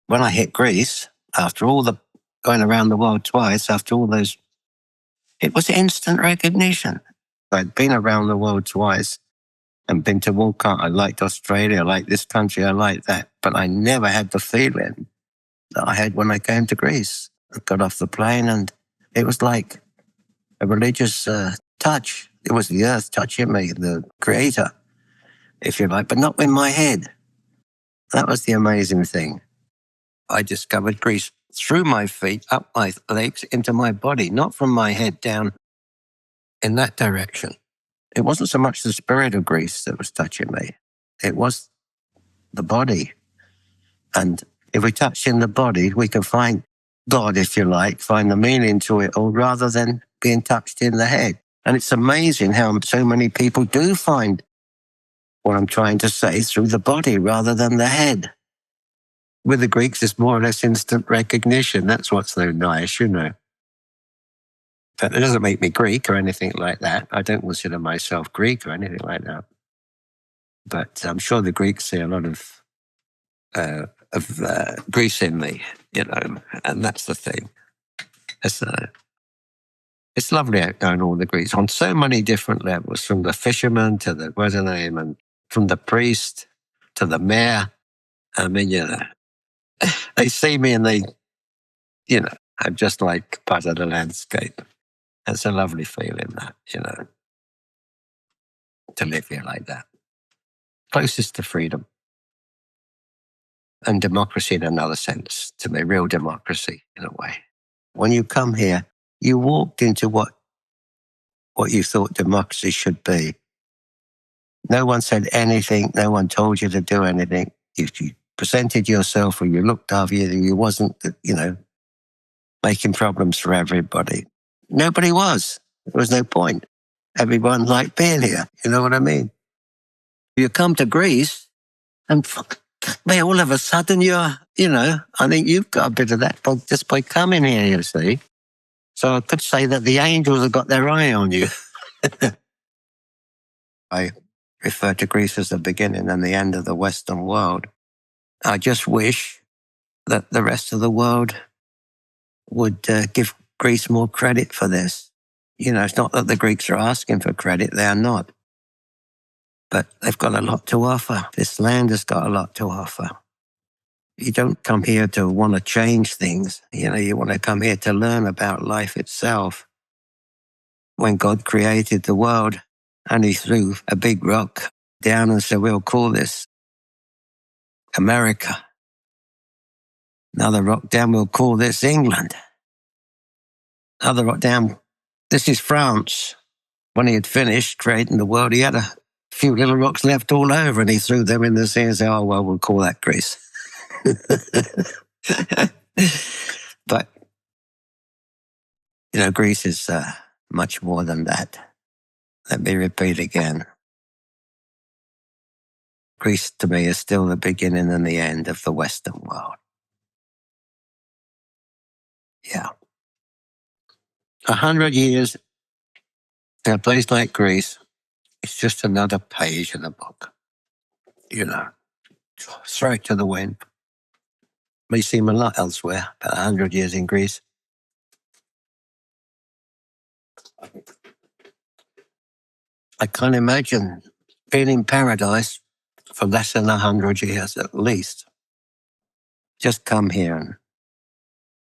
when I hit Greece, after all the going around the world twice, after all those, it was instant recognition. I'd been around the world twice and been to all countries. I liked Australia, I liked this country, I liked that. But I never had the feeling that I had when I came to Greece. I got off the plane and it was like a religious touch. It was the earth touching me, the creator, if you like, but not in my head. That was the amazing thing. I discovered Greece through my feet, up my legs, into my body, not from my head down in that direction. It wasn't so much the spirit of Greece that was touching me. It was the body. And if we touch in the body, we can find God, if you like, find the meaning to it all rather than being touched in the head. And it's amazing how so many people do find what I'm trying to say through the body rather than the head. With the Greeks, it's more or less instant recognition. That's what's so nice, you know. But it doesn't make me Greek or anything like that. I don't consider myself Greek or anything like that. But I'm sure the Greeks see a lot of Greece in me, you know, and that's the thing. It's lovely knowing all the Greeks on so many different levels, from the fisherman to the, what's her name, and from the priest to the mayor. I mean, you know, they see me and they, you know, I'm just like part of the landscape. It's a lovely feeling that, you know, to live here like that. Closest to freedom. And democracy in another sense, to me, real democracy in a way. When you come here, you walked into what you thought democracy should be. No one said anything. No one told you to do anything. If you presented yourself or you looked after you wasn't, you know, making problems for everybody. Nobody was. There was no point. Everyone liked being here. You know what I mean? You come to Greece and all of a sudden you're, you know, I think you've got a bit of that just by coming here, you see. So I could say that the angels have got their eye on you. I refer to Greece as the beginning and the end of the Western world. I just wish that the rest of the world would give Greece more credit for this. You know, it's not that the Greeks are asking for credit, they are not. But they've got a lot to offer. This land has got a lot to offer. You don't come here to want to change things. You know, you want to come here to learn about life itself. When God created the world and he threw a big rock down and said, we'll call this America. Another rock down, we'll call this England. Another rock down, this is France. When he had finished creating the world, he had a few little rocks left all over and he threw them in the sea and said, oh, well, we'll call that Greece. But, you know, Greece is much more than that. Let me repeat again. Greece to me is still the beginning and the end of the Western world. Yeah. 100 years in a place like Greece, it's just another page in the book. You know, throw it to the wind. May seem a lot elsewhere, but 100 years in Greece. I can't imagine being in paradise for less than 100 years at least. Just come here and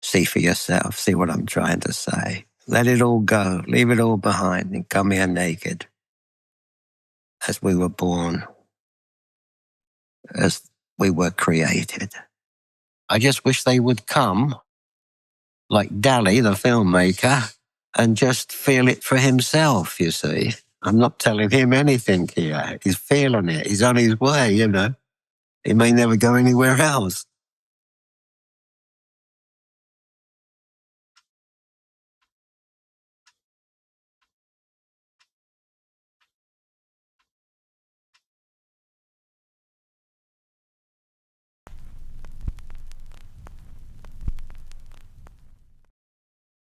see for yourself, see what I'm trying to say. Let it all go, leave it all behind and come here naked as we were born, as we were created. I just wish they would come, like ΔΑΛΙ, the filmmaker, and just feel it for himself, you see. I'm not telling him anything here. He's feeling it. He's on his way, you know. He may never go anywhere else.